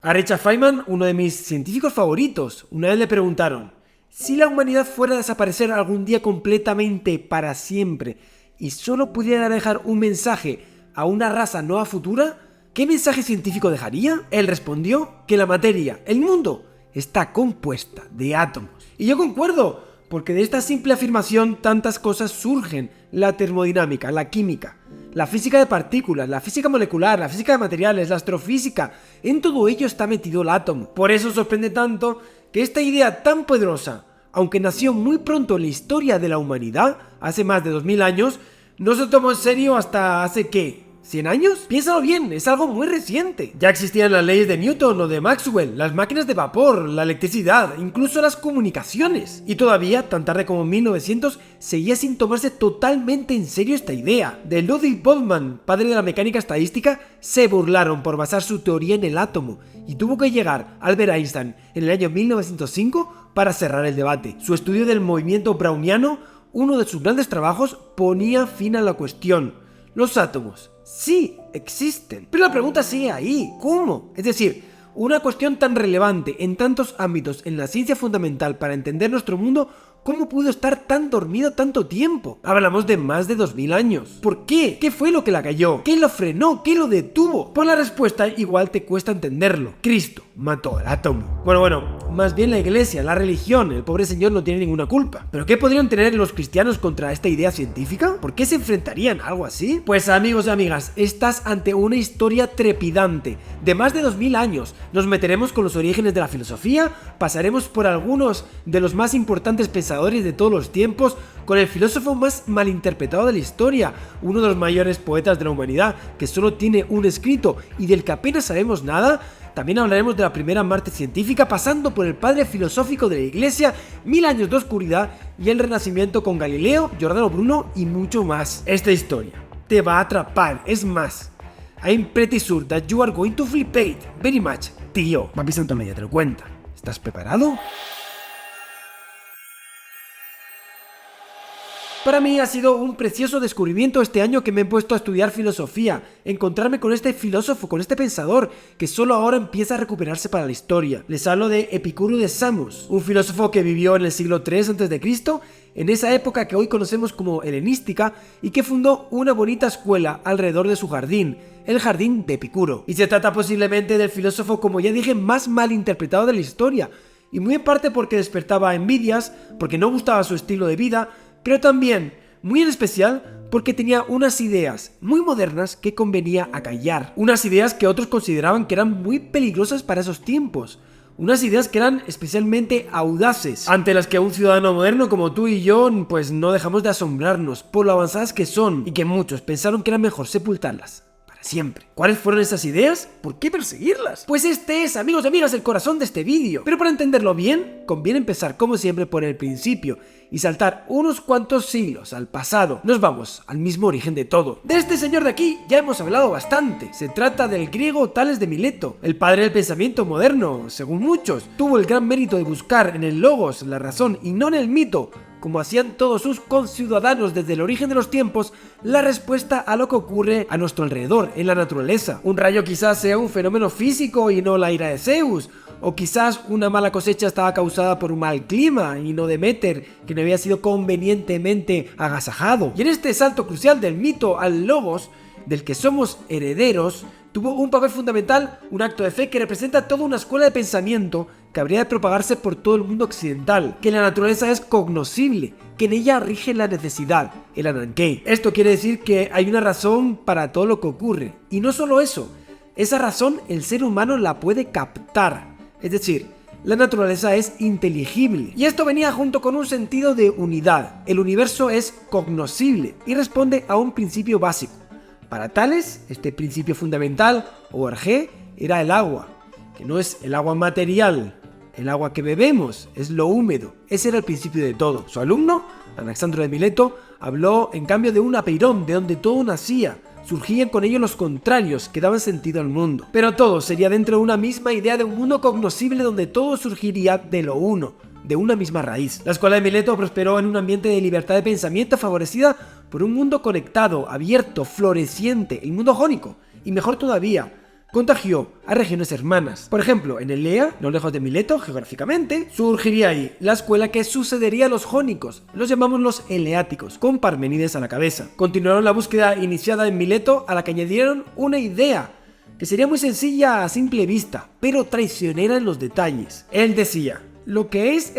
A Richard Feynman, uno de mis científicos favoritos, una vez le preguntaron: si la humanidad fuera a desaparecer algún día completamente para siempre y solo pudiera dejar un mensaje a una raza nueva futura, ¿qué mensaje científico dejaría? Él respondió que la materia, el mundo, está compuesta de átomos. Y yo concuerdo, porque de esta simple afirmación tantas cosas surgen: la termodinámica, la química, la física de partículas, la física molecular, la física de materiales, la astrofísica. En todo ello está metido el átomo. Por eso sorprende tanto que esta idea tan poderosa, aunque nació muy pronto en la historia de la humanidad, hace más de 2000 años, no se tomó en serio hasta hace, ¿qué?, ¿100 años? Piénsalo bien, es algo muy reciente. Ya existían las leyes de Newton o de Maxwell, las máquinas de vapor, la electricidad, incluso las comunicaciones. Y todavía, tan tarde como en 1900, seguía sin tomarse totalmente en serio esta idea. De Ludwig Boltzmann, padre de la mecánica estadística, se burlaron por basar su teoría en el átomo, y tuvo que llegar Albert Einstein en el año 1905 para cerrar el debate. Su estudio del movimiento browniano, uno de sus grandes trabajos, ponía fin a la cuestión. Los átomos sí existen, pero la pregunta sigue ahí: ¿cómo? Es decir, una cuestión tan relevante en tantos ámbitos en la ciencia fundamental para entender nuestro mundo, ¿cómo pudo estar tan dormido tanto tiempo? Hablamos de más de 2000 años. ¿Por qué? ¿Qué fue lo que la cayó? ¿Qué lo frenó? ¿Qué lo detuvo? Pues la respuesta igual te cuesta entenderlo. Cristo mató al átomo. Bueno, más bien la iglesia, la religión. El pobre señor no tiene ninguna culpa. ¿Pero qué podrían tener los cristianos contra esta idea científica? ¿Por qué se enfrentarían a algo así? Pues amigos y amigas, estás ante una historia trepidante de más de 2000 años. Nos meteremos con los orígenes de la filosofía, pasaremos por algunos de los más importantes pensadores de todos los tiempos, con el filósofo más malinterpretado de la historia, uno de los mayores poetas de la humanidad, que solo tiene un escrito y del que apenas sabemos nada. También hablaremos de la primera Marte científica, pasando por el padre filosófico de la Iglesia, 1000 años de oscuridad y el Renacimiento con Galileo, Giordano Bruno y mucho más. Esta historia te va a atrapar, es más, I'm pretty sure that you are going to flip it very much. Tío, Papi Santomedia te lo cuenta. ¿Estás preparado? Para mí ha sido un precioso descubrimiento este año que me he puesto a estudiar filosofía, encontrarme con este filósofo, con este pensador, que solo ahora empieza a recuperarse para la historia. Les hablo de Epicuro de Samos, un filósofo que vivió en el siglo III a.C., en esa época que hoy conocemos como helenística, y que fundó una bonita escuela alrededor de su jardín, el Jardín de Epicuro. Y se trata posiblemente del filósofo, como ya dije, más malinterpretado de la historia, y muy en parte porque despertaba envidias, porque no gustaba su estilo de vida, pero también, muy en especial, porque tenía unas ideas muy modernas que convenía acallar. Unas ideas que otros consideraban que eran muy peligrosas para esos tiempos. Unas ideas que eran especialmente audaces, ante las que un ciudadano moderno como tú y yo, pues no dejamos de asombrarnos por lo avanzadas que son, y que muchos pensaron que era mejor sepultarlas para siempre. ¿Cuáles fueron esas ideas? ¿Por qué perseguirlas? Pues este es, amigos y amigas, el corazón de este vídeo. Pero para entenderlo bien, conviene empezar como siempre por el principio y saltar unos cuantos siglos al pasado. Nos vamos al mismo origen de todo. De este señor de aquí ya hemos hablado bastante. Se trata del griego Tales de Mileto, el padre del pensamiento moderno, según muchos. Tuvo el gran mérito de buscar en el logos la razón y no en el mito, como hacían todos sus conciudadanos desde el origen de los tiempos, la respuesta a lo que ocurre a nuestro alrededor, en la naturaleza. Un rayo quizás sea un fenómeno físico y no la ira de Zeus, o quizás una mala cosecha estaba causada por un mal clima y no Deméter, que no había sido convenientemente agasajado. Y en este salto crucial del mito al logos, del que somos herederos, tuvo un papel fundamental, un acto de fe que representa toda una escuela de pensamiento que habría de propagarse por todo el mundo occidental, que la naturaleza es cognoscible, que en ella rige la necesidad, el Anankei. Esto quiere decir que hay una razón para todo lo que ocurre, y no solo eso, esa razón el ser humano la puede captar, es decir, la naturaleza es inteligible. Y esto venía junto con un sentido de unidad. El universo es cognoscible y responde a un principio básico. Para Tales, este principio fundamental, o orgé, era el agua, que no es el agua material, el agua que bebemos, es lo húmedo. Ese era el principio de todo. Su alumno, Anaxandro de Mileto, habló en cambio de un apeirón, de donde todo nacía. Surgían con ello los contrarios que daban sentido al mundo. Pero todo sería dentro de una misma idea de un mundo cognoscible donde todo surgiría de lo uno, de una misma raíz. La escuela de Mileto prosperó en un ambiente de libertad de pensamiento favorecida por un mundo conectado, abierto, floreciente, el mundo jónico. Y mejor todavía, contagió a regiones hermanas. Por ejemplo, en Elea, no lejos de Mileto geográficamente, surgiría ahí la escuela que sucedería a los jónicos, los llamamos los eleáticos, con Parménides a la cabeza. Continuaron la búsqueda iniciada en Mileto, a la que añadieron una idea que sería muy sencilla a simple vista, pero traicionera en los detalles. Él decía: lo que es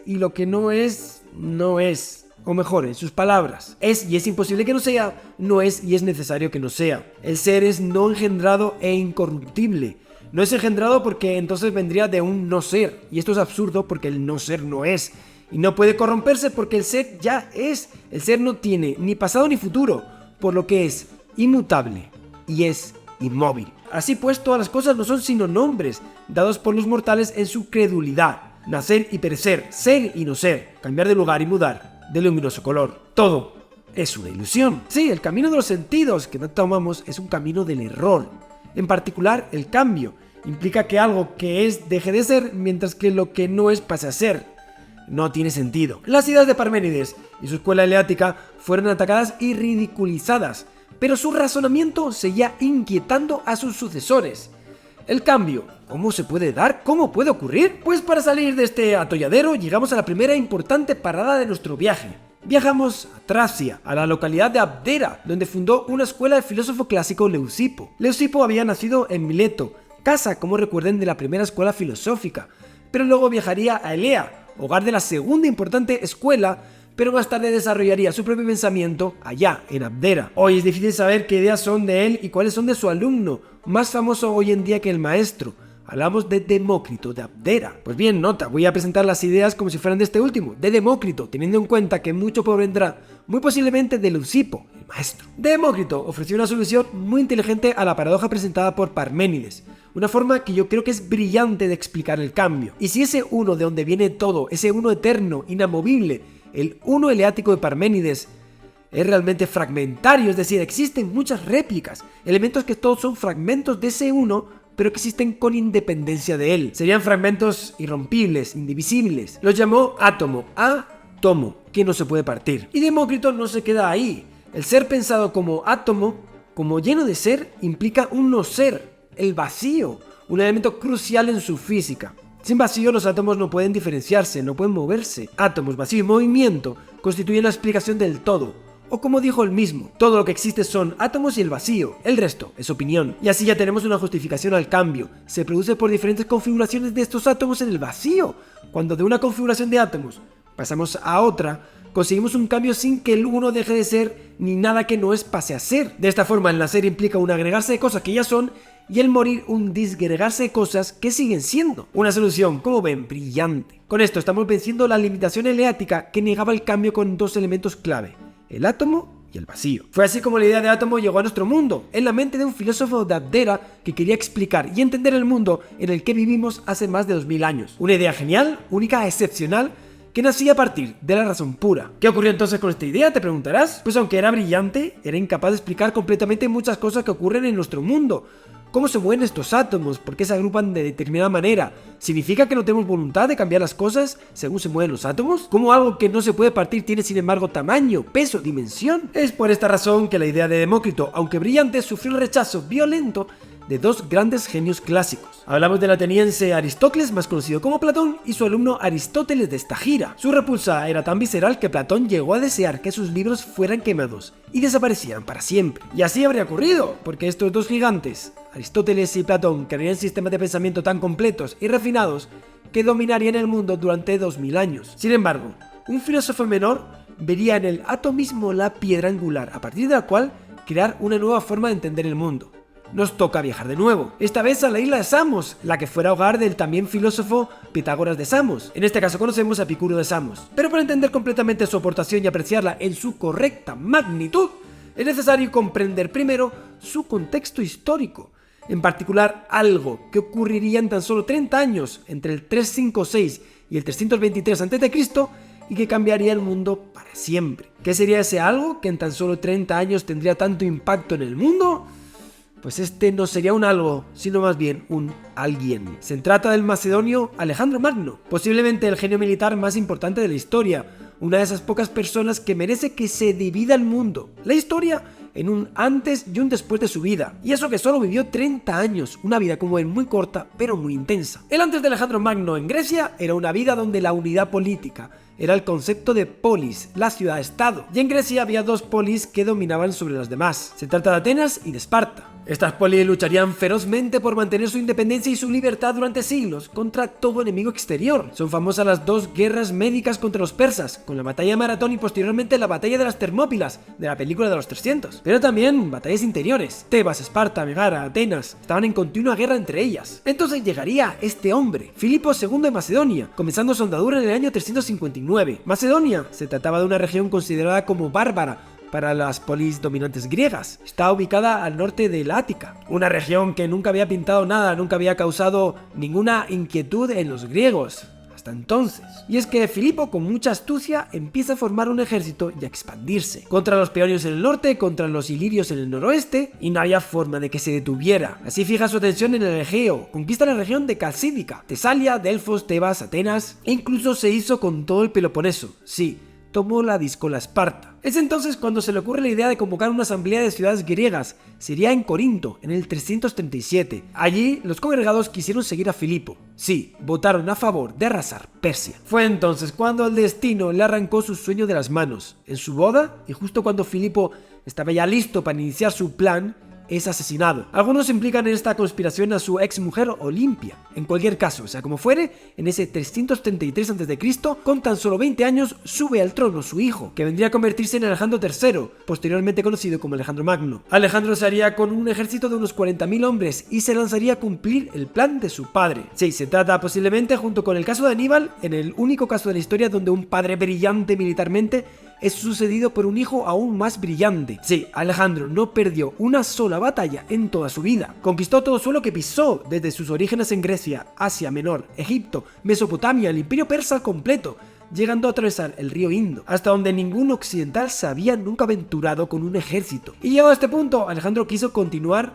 y lo que no es, no es. O mejor, en sus palabras, es y es imposible que no sea, no es y es necesario que no sea. El ser es no engendrado e incorruptible. No es engendrado porque entonces vendría de un no ser, y esto es absurdo porque el no ser no es. Y no puede corromperse porque el ser ya es. El ser no tiene ni pasado ni futuro, por lo que es inmutable y es inmóvil. Así pues, todas las cosas no son sino nombres, dados por los mortales en su credulidad. Nacer y perecer, ser y no ser, cambiar de lugar y mudar de luminoso color. Todo es una ilusión. Sí, el camino de los sentidos que no tomamos es un camino del error. En particular, el cambio implica que algo que es deje de ser, mientras que lo que no es pase a ser. No tiene sentido. Las ideas de Parménides y su escuela eleática fueron atacadas y ridiculizadas, pero su razonamiento seguía inquietando a sus sucesores. El cambio, ¿cómo se puede dar? ¿Cómo puede ocurrir? Pues para salir de este atolladero llegamos a la primera importante parada de nuestro viaje. Viajamos a Tracia, a la localidad de Abdera, donde fundó una escuela del filósofo clásico Leucipo. Leucipo había nacido en Mileto, casa, como recuerden, de la primera escuela filosófica, pero luego viajaría a Elea, hogar de la segunda importante escuela, pero más tarde desarrollaría su propio pensamiento allá, en Abdera. Hoy es difícil saber qué ideas son de él y cuáles son de su alumno, más famoso hoy en día que el maestro. Hablamos de Demócrito de Abdera. Pues bien, nota, voy a presentar las ideas como si fueran de este último, de Demócrito, teniendo en cuenta que mucho provendrá, muy posiblemente, de Leucipo, el maestro. Demócrito ofreció una solución muy inteligente a la paradoja presentada por Parménides, una forma que yo creo que es brillante de explicar el cambio. Y si ese uno de donde viene todo, ese uno eterno, inamovible, el uno eleático de Parménides, es realmente fragmentario, es decir, existen muchas réplicas, elementos que todos son fragmentos de ese uno, pero que existen con independencia de él. Serían fragmentos irrompibles, indivisibles. Los llamó átomo, átomo, que no se puede partir. Y Demócrito no se queda ahí. El ser pensado como átomo, como lleno de ser, implica un no ser, el vacío, un elemento crucial en su física. Sin vacío los átomos no pueden diferenciarse, no pueden moverse. Átomos, vacío y movimiento constituyen la explicación del todo. O como dijo él mismo, todo lo que existe son átomos y el vacío, el resto es opinión. Y así ya tenemos una justificación al cambio. Se produce por diferentes configuraciones de estos átomos en el vacío. Cuando de una configuración de átomos pasamos a otra, conseguimos un cambio sin que el uno deje de ser ni nada que no es pase a ser. De esta forma, el nacer implica un agregarse de cosas que ya son y el morir un disgregarse de cosas que siguen siendo. Una solución, como ven, brillante. Con esto estamos venciendo la limitación eleática que negaba el cambio con dos elementos clave: el átomo y el vacío. Fue así como la idea de átomo llegó a nuestro mundo, en la mente de un filósofo de Abdera que quería explicar y entender el mundo en el que vivimos hace más de 2000 años. Una idea genial, única, excepcional, que nacía a partir de la razón pura. ¿Qué ocurrió entonces con esta idea?, te preguntarás. Pues aunque era brillante, era incapaz de explicar completamente muchas cosas que ocurren en nuestro mundo. ¿Cómo se mueven estos átomos? ¿Por qué se agrupan de determinada manera? ¿Significa que no tenemos voluntad de cambiar las cosas según se mueven los átomos? ¿Cómo algo que no se puede partir tiene sin embargo tamaño, peso, dimensión? Es por esta razón que la idea de Demócrito, aunque brillante, sufrió el rechazo violento de dos grandes genios clásicos. Hablamos del ateniense Aristócles, más conocido como Platón, y su alumno Aristóteles de Estagira. Su repulsa era tan visceral que Platón llegó a desear que sus libros fueran quemados y desaparecieran para siempre. Y así habría ocurrido, porque estos dos gigantes, Aristóteles y Platón, crearían sistemas de pensamiento tan completos y refinados que dominarían el mundo durante 2000 años. Sin embargo, un filósofo menor vería en el atomismo la piedra angular, a partir de la cual crear una nueva forma de entender el mundo. Nos toca viajar de nuevo, esta vez a la isla de Samos, la que fuera hogar del también filósofo Pitágoras de Samos. En este caso conocemos a Epicuro de Samos. Pero para entender completamente su aportación y apreciarla en su correcta magnitud, es necesario comprender primero su contexto histórico. En particular, algo que ocurriría en tan solo 30 años, entre el 356 y el 323 a.C., y que cambiaría el mundo para siempre. ¿Qué sería ese algo que en tan solo 30 años tendría tanto impacto en el mundo? Pues este no sería un algo, sino más bien un alguien. Se trata del macedonio Alejandro Magno, posiblemente el genio militar más importante de la historia, una de esas pocas personas que merece que se divida el mundo. La historia en un antes y un después de su vida. Y eso que solo vivió 30 años, una vida como él muy corta, pero muy intensa. El antes de Alejandro Magno en Grecia era una vida donde la unidad política era el concepto de polis, la ciudad-estado. Y en Grecia había dos polis que dominaban sobre las demás. Se trata de Atenas y de Esparta. Estas polis lucharían ferozmente por mantener su independencia y su libertad durante siglos contra todo enemigo exterior. Son famosas las dos guerras médicas contra los persas, con la batalla de Maratón y posteriormente la batalla de las Termópilas, de la película de los 300. Pero también batallas interiores. Tebas, Esparta, Megara, Atenas estaban en continua guerra entre ellas. Entonces llegaría este hombre, Filipo II de Macedonia, comenzando su andadura en el año 359. Macedonia se trataba de una región considerada como bárbara para las polis dominantes griegas. Está ubicada al norte de la Ática, una región que nunca había pintado nada, nunca había causado ninguna inquietud en los griegos hasta entonces. Y es que Filipo, con mucha astucia, empieza a formar un ejército y a expandirse contra los peonios en el norte, contra los ilirios en el noroeste, y no había forma de que se detuviera. Así fija su atención en el Egeo, conquista la región de Calcídica, Tesalia, Delfos, Tebas, Atenas, e incluso se hizo con todo el Peloponeso. Sí, tomó la díscola Esparta. Es entonces cuando se le ocurre la idea de convocar una asamblea de ciudades griegas. Sería en Corinto, en el 337. Allí, los congregados quisieron seguir a Filipo. Sí, votaron a favor de arrasar Persia. Fue entonces cuando el destino le arrancó su sueño de las manos. En su boda, y justo cuando Filipo estaba ya listo para iniciar su plan, es asesinado. Algunos implican en esta conspiración a su ex mujer Olimpia. En cualquier caso, sea como fuere, en ese 333 a.C., con tan solo 20 años, sube al trono su hijo, que vendría a convertirse en Alejandro III, posteriormente conocido como Alejandro Magno. Alejandro se haría con un ejército de unos 40.000 hombres y se lanzaría a cumplir el plan de su padre. Sí, se trata posiblemente, junto con el caso de Aníbal, en el único caso de la historia donde un padre brillante militarmente es sucedido por un hijo aún más brillante. Sí, Alejandro no perdió una sola batalla en toda su vida. Conquistó todo suelo que pisó, desde sus orígenes en Grecia, Asia Menor, Egipto, Mesopotamia, el imperio persa al completo, llegando a atravesar el río Indo, hasta donde ningún occidental se había nunca aventurado con un ejército. Y llegado a este punto, Alejandro quiso continuar,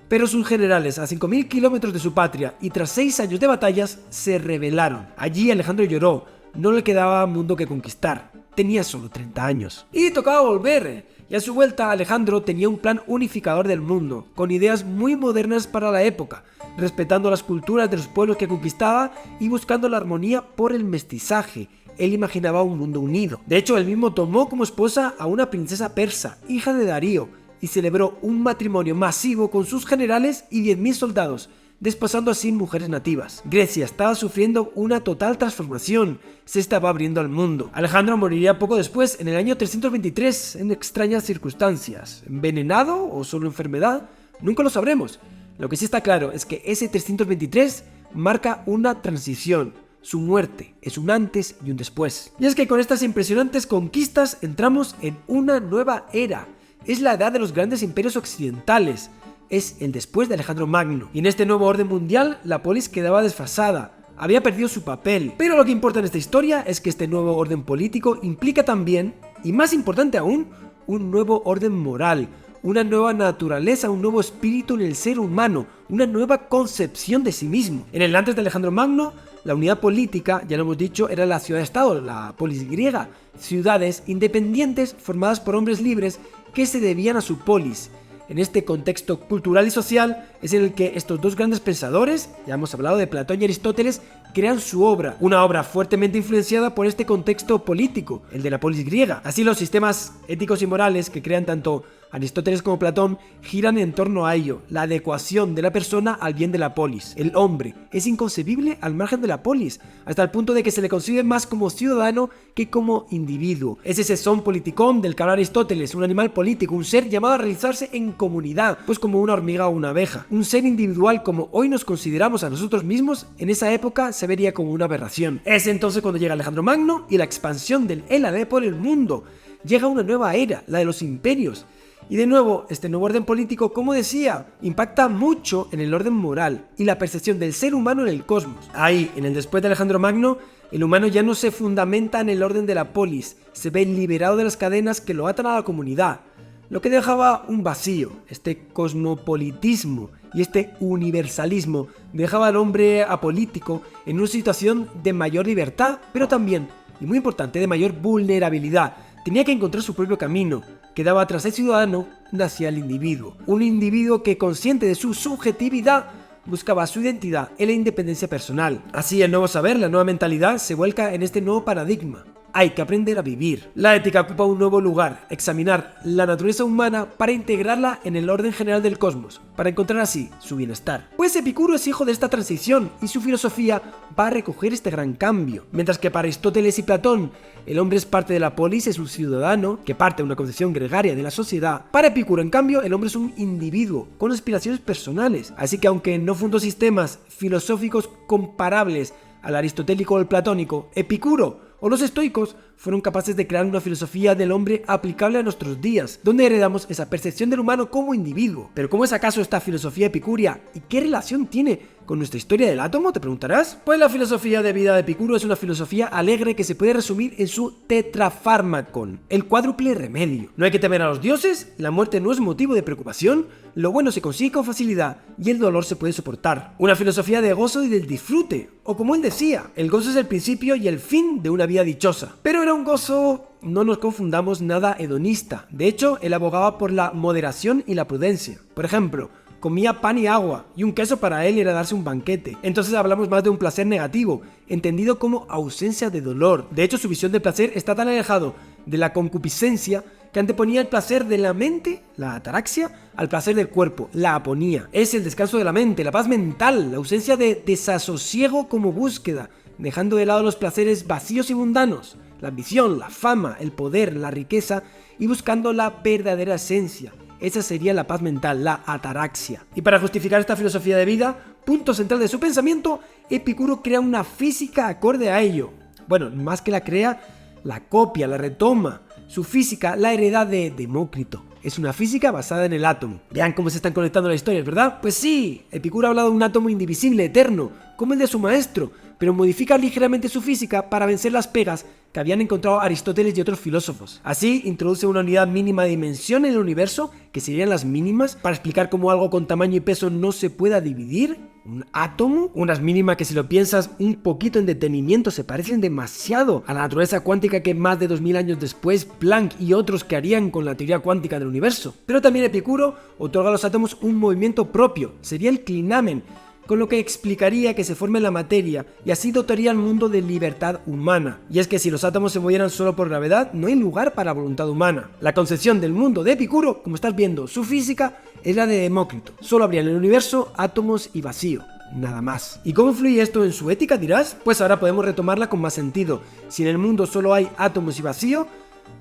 pero sus generales, a 5.000 kilómetros de su patria y tras 6 años de batallas, se rebelaron. Allí Alejandro lloró, no le quedaba mundo que conquistar. Tenía solo 30 años. Y tocaba volver. Y a su vuelta, Alejandro tenía un plan unificador del mundo, con ideas muy modernas para la época, respetando las culturas de los pueblos que conquistaba y buscando la armonía por el mestizaje. Él imaginaba un mundo unido. De hecho, él mismo tomó como esposa a una princesa persa, hija de Darío, y celebró un matrimonio masivo con sus generales y 10.000 soldados, desposando así mujeres nativas. Grecia estaba sufriendo una total transformación, se estaba abriendo al mundo. Alejandro moriría poco después, en el año 323, en extrañas circunstancias. ¿Envenenado o solo enfermedad? Nunca lo sabremos. Lo que sí está claro es que ese 323 marca una transición. Su muerte es un antes y un después. Y es que con estas impresionantes conquistas entramos en una nueva era. Es la edad de los grandes imperios occidentales. Es el después de Alejandro Magno. Y en este nuevo orden mundial, la polis quedaba desfasada. Había perdido su papel. Pero lo que importa en esta historia es que este nuevo orden político implica también, y más importante aún, un nuevo orden moral, una nueva naturaleza, un nuevo espíritu en el ser humano, una nueva concepción de sí mismo. En el antes de Alejandro Magno, la unidad política, ya lo hemos dicho, era la ciudad-estado, la polis griega, ciudades independientes formadas por hombres libres que se debían a su polis. En este contexto cultural y social es en el que estos dos grandes pensadores, ya hemos hablado de Platón y Aristóteles, crean su obra, una obra fuertemente influenciada por este contexto político, el de la polis griega. Así los sistemas éticos y morales que crean tanto Aristóteles como Platón giran en torno a ello, la adecuación de la persona al bien de la polis. El hombre es inconcebible al margen de la polis, hasta el punto de que se le concibe más como ciudadano que como individuo. Es ese son politicón del que habla Aristóteles, un animal político, un ser llamado a realizarse en comunidad, pues como una hormiga o una abeja. Un ser individual como hoy nos consideramos a nosotros mismos, en esa época se vería como una aberración. Es entonces cuando llega Alejandro Magno y la expansión del Hélade por el mundo. Llega una nueva era, la de los imperios. Y de nuevo, este nuevo orden político, como decía, impacta mucho en el orden moral y la percepción del ser humano en el cosmos. Ahí, en el después de Alejandro Magno, el humano ya no se fundamenta en el orden de la polis, se ve liberado de las cadenas que lo atan a la comunidad, lo que dejaba un vacío. Este cosmopolitismo y este universalismo dejaba al hombre apolítico en una situación de mayor libertad, pero también, y muy importante, de mayor vulnerabilidad. Tenía que encontrar su propio camino. Quedaba tras el ciudadano nacía el individuo. Un individuo que, consciente de su subjetividad, buscaba su identidad en la independencia personal. Así, el nuevo saber, la nueva mentalidad, se vuelca en este nuevo paradigma. Hay que aprender a vivir. La ética ocupa un nuevo lugar, examinar la naturaleza humana para integrarla en el orden general del cosmos, para encontrar así su bienestar. Pues Epicuro es hijo de esta transición y su filosofía va a recoger este gran cambio. Mientras que para Aristóteles y Platón el hombre es parte de la polis, es un ciudadano que parte de una concepción gregaria de la sociedad, para Epicuro, en cambio, el hombre es un individuo con aspiraciones personales. Así que aunque no fundó sistemas filosóficos comparables al aristotélico o al platónico, Epicuro o los estoicos fueron capaces de crear una filosofía del hombre aplicable a nuestros días, donde heredamos esa percepción del humano como individuo. Pero ¿cómo es acaso esta filosofía epicúrea y qué relación tiene con nuestra historia del átomo, te preguntarás? Pues la filosofía de vida de Epicuro es una filosofía alegre que se puede resumir en su tetrafármacon, el cuádruple remedio. No hay que temer a los dioses, la muerte no es motivo de preocupación, lo bueno se consigue con facilidad y el dolor se puede soportar. Una filosofía de gozo y del disfrute, o como él decía, el gozo es el principio y el fin de una vida dichosa. Pero era un gozo, no nos confundamos, nada hedonista. De hecho, él abogaba por la moderación y la prudencia. Por ejemplo, comía pan y agua, y un queso para él era darse un banquete. Entonces hablamos más de un placer negativo, entendido como ausencia de dolor. De hecho, su visión del placer está tan alejado de la concupiscencia que anteponía el placer de la mente, la ataraxia, al placer del cuerpo, la aponía. Es el descanso de la mente, la paz mental, la ausencia de desasosiego como búsqueda, dejando de lado los placeres vacíos y mundanos, la ambición, la fama, el poder, la riqueza, y buscando la verdadera esencia. Esa sería la paz mental, la ataraxia. Y para justificar esta filosofía de vida, punto central de su pensamiento, Epicuro crea una física acorde a ello. Bueno, más que la crea, la copia, la retoma. Su física la hereda de Demócrito. Es una física basada en el átomo. Vean cómo se están conectando las historias, ¿verdad? Pues sí, Epicuro ha hablado de un átomo indivisible, eterno, como el de su maestro, pero modifica ligeramente su física para vencer las pegas que habían encontrado Aristóteles y otros filósofos. Así, introduce una unidad mínima de dimensión en el universo, que serían las mínimas, para explicar cómo algo con tamaño y peso no se pueda dividir. Un átomo, unas mínimas que si lo piensas un poquito en detenimiento se parecen demasiado a la naturaleza cuántica que más de 2000 años después Planck y otros que harían con la teoría cuántica del universo. Pero también Epicuro otorga a los átomos un movimiento propio, sería el clinamen, con lo que explicaría que se forme la materia y así dotaría al mundo de libertad humana. Y es que si los átomos se movieran solo por gravedad, no hay lugar para voluntad humana. La concepción del mundo de Epicuro, como estás viendo, su física, es la de Demócrito. Solo habría en el universo átomos y vacío. Nada más. ¿Y cómo influye esto en su ética, dirás? Pues ahora podemos retomarla con más sentido. Si en el mundo solo hay átomos y vacío,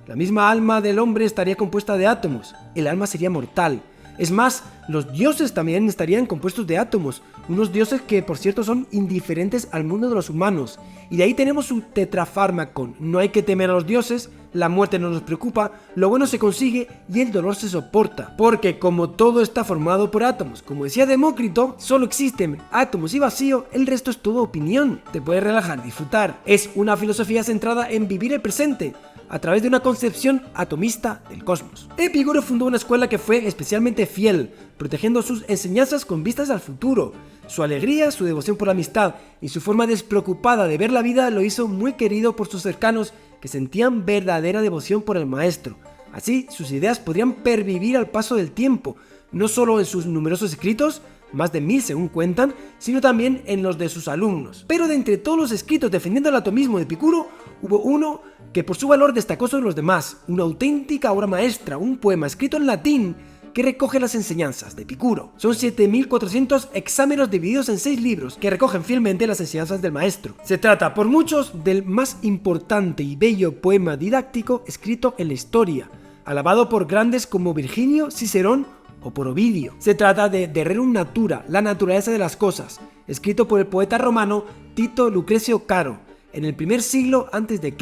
la misma alma del hombre estaría compuesta de átomos. El alma sería mortal. Es más, los dioses también estarían compuestos de átomos, unos dioses que por cierto son indiferentes al mundo de los humanos. Y de ahí tenemos su tetrafármacon: no hay que temer a los dioses, la muerte no nos preocupa, lo bueno se consigue y el dolor se soporta. Porque como todo está formado por átomos, como decía Demócrito, solo existen átomos y vacío, el resto es todo opinión. Te puedes relajar, disfrutar. Es una filosofía centrada en vivir el presente, a través de una concepción atomista del cosmos. Epicuro fundó una escuela que fue especialmente fiel, protegiendo sus enseñanzas con vistas al futuro. Su alegría, su devoción por la amistad y su forma despreocupada de ver la vida lo hizo muy querido por sus cercanos, que sentían verdadera devoción por el maestro. Así, sus ideas podrían pervivir al paso del tiempo, no solo en sus numerosos escritos, más de 1000 según cuentan, sino también en los de sus alumnos. Pero de entre todos los escritos defendiendo el atomismo de Epicuro, hubo uno que por su valor destacó sobre los demás, una auténtica obra maestra, un poema escrito en latín que recoge las enseñanzas de Epicuro. Son 7400 exámenes divididos en 6 libros que recogen fielmente las enseñanzas del maestro. Se trata, por muchos, del más importante y bello poema didáctico escrito en la historia, alabado por grandes como Virgilio, Cicerón o por Ovidio. Se trata de Rerum Natura, la naturaleza de las cosas, escrito por el poeta romano Tito Lucrecio Caro, en el primer siglo a.C.,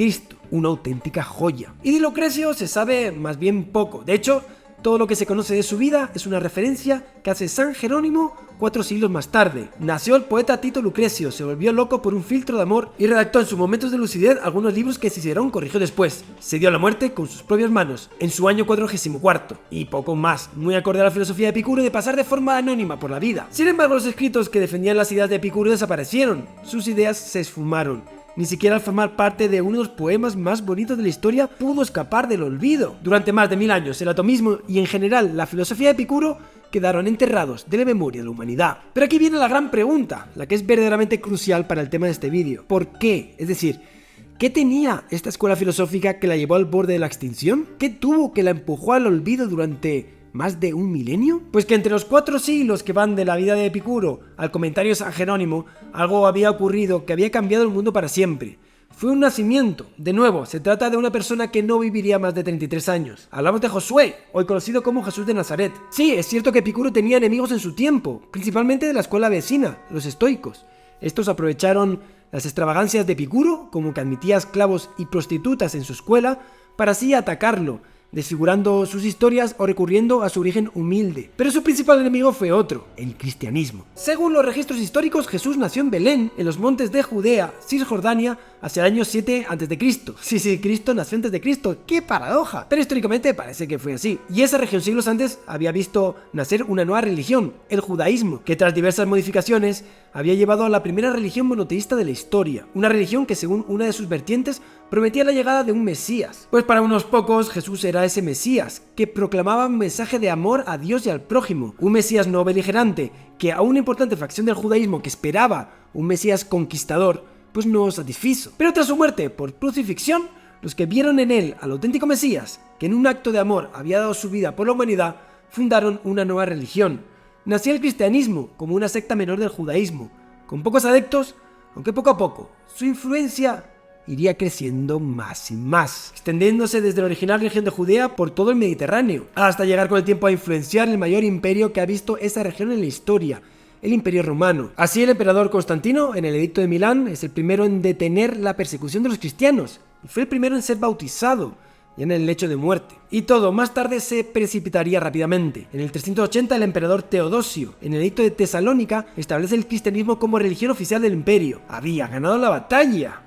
una auténtica joya. Y de Lucrecio se sabe más bien poco. De hecho, todo lo que se conoce de su vida es una referencia que hace San Jerónimo 4 siglos más tarde. Nació el poeta Tito Lucrecio, se volvió loco por un filtro de amor y redactó en sus momentos de lucidez algunos libros que Cicerón corrigió después. Se dio a la muerte con sus propias manos, en su año 44, y poco más, muy acorde a la filosofía de Epicuro de pasar de forma anónima por la vida. Sin embargo, los escritos que defendían las ideas de Epicuro desaparecieron, sus ideas se esfumaron. Ni siquiera al formar parte de uno de los poemas más bonitos de la historia pudo escapar del olvido. Durante más de 1000 años, el atomismo y en general la filosofía de Epicuro quedaron enterrados de la memoria de la humanidad. Pero aquí viene la gran pregunta, la que es verdaderamente crucial para el tema de este vídeo. ¿Por qué? Es decir, ¿qué tenía esta escuela filosófica que la llevó al borde de la extinción? ¿Qué tuvo que la empujó al olvido durante más de un milenio? Pues que entre los 4 siglos que van de la vida de Epicuro al comentario de San Jerónimo, algo había ocurrido que había cambiado el mundo para siempre. Fue un nacimiento. De nuevo, se trata de una persona que no viviría más de 33 años. Hablamos de Josué, hoy conocido como Jesús de Nazaret. Sí, es cierto que Epicuro tenía enemigos en su tiempo, principalmente de la escuela vecina, los estoicos. Estos aprovecharon las extravagancias de Epicuro, como que admitía esclavos y prostitutas en su escuela, para así atacarlo, desfigurando sus historias o recurriendo a su origen humilde. Pero su principal enemigo fue otro, el cristianismo. Según los registros históricos, Jesús nació en Belén, en los montes de Judea, Cisjordania, hacia el año 7 a.C. Sí, Cristo nació antes de Cristo, ¡qué paradoja! Pero históricamente parece que fue así. Y esa región siglos antes había visto nacer una nueva religión, el judaísmo, que tras diversas modificaciones había llevado a la primera religión monoteísta de la historia. Una religión que según una de sus vertientes prometía la llegada de un Mesías. Pues para unos pocos Jesús era ese Mesías, que proclamaba un mensaje de amor a Dios y al prójimo. Un Mesías no beligerante, que a una importante facción del judaísmo que esperaba un Mesías conquistador, pues no satisfizo. Pero tras su muerte por crucifixión, los que vieron en él al auténtico Mesías, que en un acto de amor había dado su vida por la humanidad, fundaron una nueva religión. Nació el cristianismo como una secta menor del judaísmo, con pocos adeptos, aunque poco a poco su influencia iría creciendo más y más, extendiéndose desde la original región de Judea por todo el Mediterráneo, hasta llegar con el tiempo a influenciar el mayor imperio que ha visto esa región en la historia, el Imperio Romano. Así el emperador Constantino, en el Edicto de Milán, es el primero en detener la persecución de los cristianos, y fue el primero en ser bautizado, ya en el lecho de muerte. Y todo más tarde se precipitaría rápidamente. En el 380 el emperador Teodosio, en el Edicto de Tesalónica, establece el cristianismo como religión oficial del imperio. Había ganado la batalla.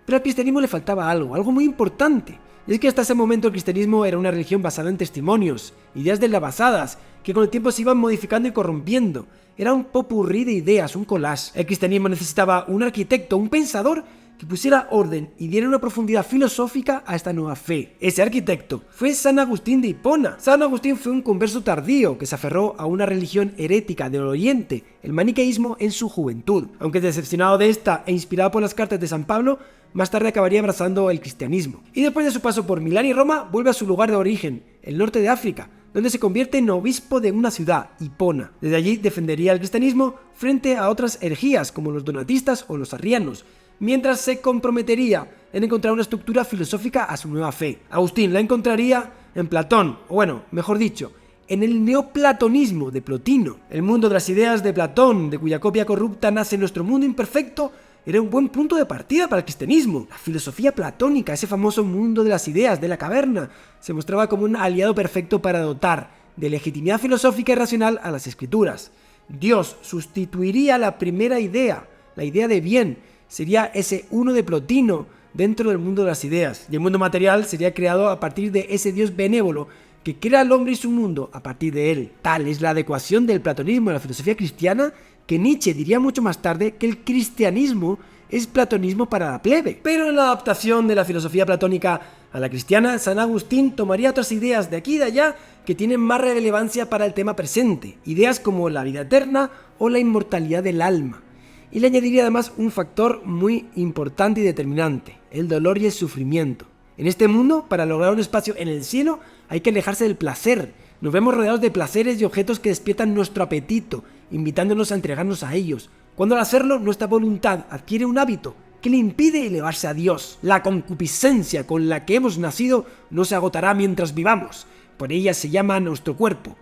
Pero al cristianismo le faltaba algo muy importante. Y es que hasta ese momento el cristianismo era una religión basada en testimonios, ideas basadas, que con el tiempo se iban modificando y corrompiendo. Era un popurrí de ideas, un collage. El cristianismo necesitaba un arquitecto, un pensador que pusiera orden y diera una profundidad filosófica a esta nueva fe. Ese arquitecto fue San Agustín de Hipona. San Agustín fue un converso tardío que se aferró a una religión herética del Oriente, el maniqueísmo, en su juventud. Aunque decepcionado de esta e inspirado por las cartas de San Pablo, más tarde acabaría abrazando el cristianismo. Y después de su paso por Milán y Roma, vuelve a su lugar de origen, el norte de África, donde se convierte en obispo de una ciudad, Hipona. Desde allí defendería el cristianismo frente a otras herejías como los donatistas o los arrianos, mientras se comprometería en encontrar una estructura filosófica a su nueva fe. Agustín la encontraría en Platón, o bueno, mejor dicho, en el neoplatonismo de Plotino. El mundo de las ideas de Platón, de cuya copia corrupta nace nuestro mundo imperfecto, era un buen punto de partida para el cristianismo. La filosofía platónica, ese famoso mundo de las ideas, de la caverna, se mostraba como un aliado perfecto para dotar de legitimidad filosófica y racional a las escrituras. Dios sustituiría la primera idea, la idea de bien, sería ese uno de Plotino dentro del mundo de las ideas, y el mundo material sería creado a partir de ese Dios benévolo que crea al hombre y su mundo a partir de él. Tal es la adecuación del platonismo a la filosofía cristiana que Nietzsche diría mucho más tarde que el cristianismo es platonismo para la plebe. Pero en la adaptación de la filosofía platónica a la cristiana, San Agustín tomaría otras ideas de aquí y de allá que tienen más relevancia para el tema presente, ideas como la vida eterna o la inmortalidad del alma. Y le añadiría además un factor muy importante y determinante, el dolor y el sufrimiento. En este mundo, para lograr un espacio en el cielo, hay que alejarse del placer. Nos vemos rodeados de placeres y objetos que despiertan nuestro apetito, invitándonos a entregarnos a ellos. Cuando al hacerlo, nuestra voluntad adquiere un hábito que le impide elevarse a Dios. La concupiscencia con la que hemos nacido no se agotará mientras vivamos. Por ella se llama nuestro cuerpo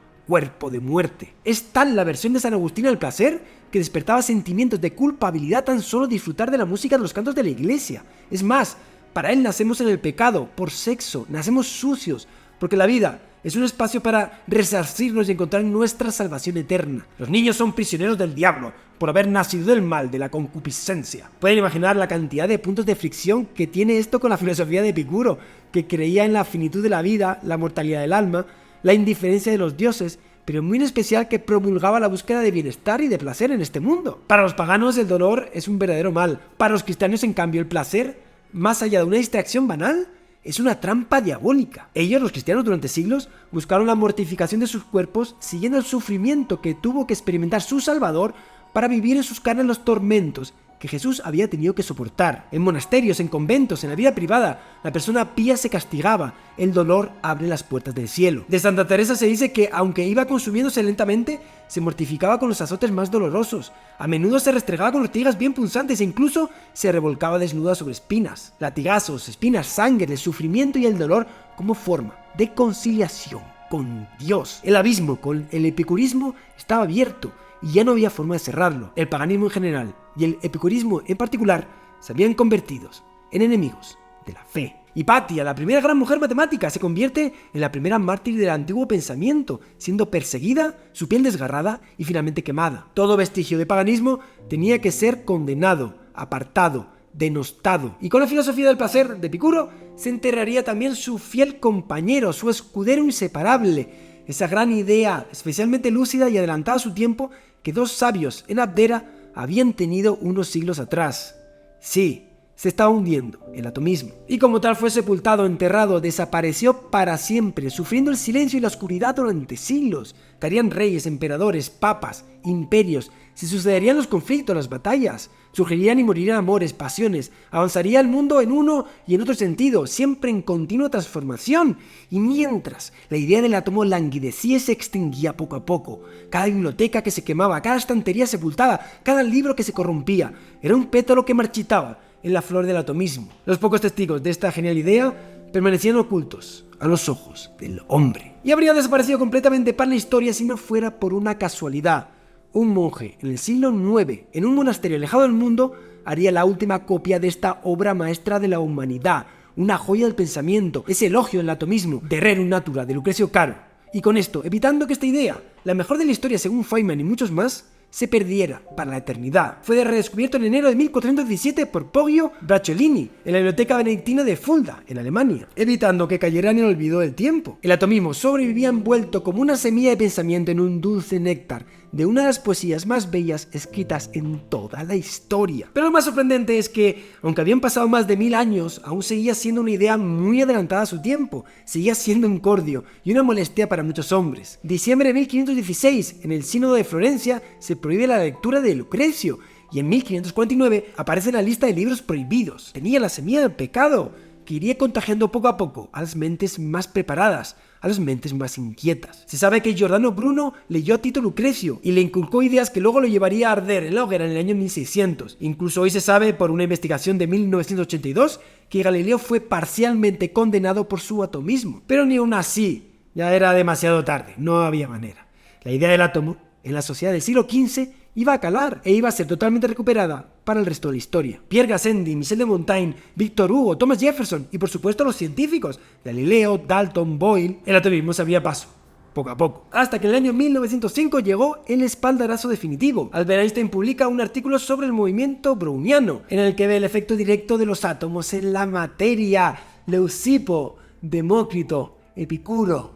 de muerte. Es tal la versión de San Agustín al placer que despertaba sentimientos de culpabilidad tan solo disfrutar de la música de los cantos de la iglesia. Es más, para él nacemos en el pecado, por sexo, nacemos sucios, porque la vida es un espacio para resarcirnos y encontrar nuestra salvación eterna. Los niños son prisioneros del diablo por haber nacido del mal, de la concupiscencia. Pueden imaginar la cantidad de puntos de fricción que tiene esto con la filosofía de Epicuro, que creía en la finitud de la vida, la mortalidad del alma, la indiferencia de los dioses, pero muy en especial que promulgaba la búsqueda de bienestar y de placer en este mundo. Para los paganos el dolor es un verdadero mal. Para los cristianos, en cambio, el placer, más allá de una distracción banal, es una trampa diabólica. Ellos, los cristianos, durante siglos buscaron la mortificación de sus cuerpos siguiendo el sufrimiento que tuvo que experimentar su Salvador para vivir en sus carnes los tormentos que Jesús había tenido que soportar. En monasterios, en conventos, en la vida privada, la persona pía se castigaba. El dolor abre las puertas del cielo. De Santa Teresa se dice que, aunque iba consumiéndose lentamente, se mortificaba con los azotes más dolorosos. A menudo se restregaba con ortigas bien punzantes e incluso se revolcaba desnuda sobre espinas. Latigazos, espinas, sangre, el sufrimiento y el dolor como forma de conciliación con Dios. El abismo con el epicurismo estaba abierto y ya no había forma de cerrarlo. El paganismo en general y el epicurismo en particular se habían convertido en enemigos de la fe. Hipatia, la primera gran mujer matemática, se convierte en la primera mártir del antiguo pensamiento, siendo perseguida, su piel desgarrada y finalmente quemada. Todo vestigio de paganismo tenía que ser condenado, apartado, denostado. Y con la filosofía del placer de Epicuro se enterraría también su fiel compañero, su escudero inseparable. Esa gran idea, especialmente lúcida y adelantada a su tiempo, que dos sabios en Abdera habían tenido unos siglos atrás. Sí, se estaba hundiendo el atomismo. Y como tal fue sepultado, enterrado, desapareció para siempre, sufriendo el silencio y la oscuridad durante siglos. Caerían reyes, emperadores, papas, imperios, se sucederían los conflictos, las batallas, surgirían y morirían amores, pasiones, avanzaría el mundo en uno y en otro sentido, siempre en continua transformación. Y mientras la idea del átomo languidecía y se extinguía poco a poco, cada biblioteca que se quemaba, cada estantería sepultada, cada libro que se corrompía, era un pétalo que marchitaba en la flor del atomismo. Los pocos testigos de esta genial idea permanecían ocultos a los ojos del hombre. Y habría desaparecido completamente para la historia si no fuera por una casualidad. Un monje en el siglo IX, en un monasterio alejado del mundo, haría la última copia de esta obra maestra de la humanidad, una joya del pensamiento, ese elogio del atomismo, De Rerum Natura, de Lucrecio Caro. Y con esto, evitando que esta idea, la mejor de la historia según Feynman y muchos más, se perdiera para la eternidad. Fue redescubierto en enero de 1417 por Poggio Bracciolini en la biblioteca benedictina de Fulda, en Alemania, evitando que cayera en el olvido del tiempo. El atomismo sobrevivía envuelto como una semilla de pensamiento en un dulce néctar de una de las poesías más bellas escritas en toda la historia. Pero lo más sorprendente es que, aunque habían pasado más de 1000 años, aún seguía siendo una idea muy adelantada a su tiempo, seguía siendo un cordio y una molestia para muchos hombres. Diciembre de 1516, en el Sínodo de Florencia, se prohíbe la lectura de Lucrecio, y en 1549 aparece en la lista de libros prohibidos. Tenía la semilla del pecado, que iría contagiando poco a poco a las mentes más preparadas, a las mentes más inquietas. Se sabe que Giordano Bruno leyó a Tito Lucrecio y le inculcó ideas que luego lo llevaría a arder en la hoguera en el año 1600. Incluso hoy se sabe por una investigación de 1982 que Galileo fue parcialmente condenado por su atomismo. Pero ni aún así, ya era demasiado tarde, no había manera. La idea del átomo en la sociedad del siglo XV iba a calar e iba a ser totalmente recuperada para el resto de la historia. Pierre Gassendi, Michel de Montaigne, Victor Hugo, Thomas Jefferson y por supuesto los científicos, Galileo, Dalton, Boyle, el atomismo se abría paso, poco a poco. Hasta que en el año 1905 llegó el espaldarazo definitivo. Albert Einstein publica un artículo sobre el movimiento browniano, en el que ve el efecto directo de los átomos en la materia. Leucipo, Demócrito, Epicuro,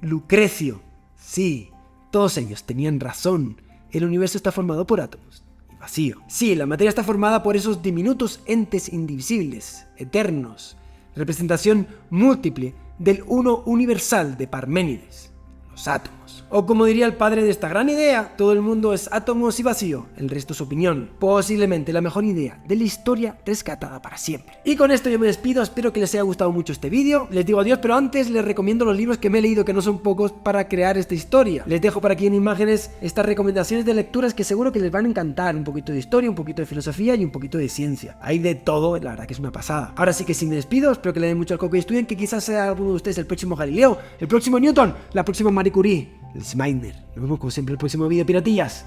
Lucrecio. Sí, todos ellos tenían razón. El universo está formado por átomos y vacío. Sí, la materia está formada por esos diminutos entes indivisibles, eternos, representación múltiple del uno universal de Parménides, los átomos. O como diría el padre de esta gran idea, todo el mundo es átomos y vacío, el resto es opinión. Posiblemente la mejor idea de la historia rescatada para siempre. Y con esto yo me despido, espero que les haya gustado mucho este vídeo. Les digo adiós, pero antes les recomiendo los libros que me he leído, que no son pocos, para crear esta historia. Les dejo por aquí en imágenes estas recomendaciones de lecturas que seguro que les van a encantar. Un poquito de historia, un poquito de filosofía y un poquito de ciencia. Hay de todo, la verdad que es una pasada. Ahora sí que sí me despido, espero que le den mucho al coco y estudien, que quizás sea alguno de ustedes el próximo Galileo, el próximo Newton, la próxima Marie Curie, el Schmeiner. Nos vemos como siempre en el próximo vídeo, piratillas.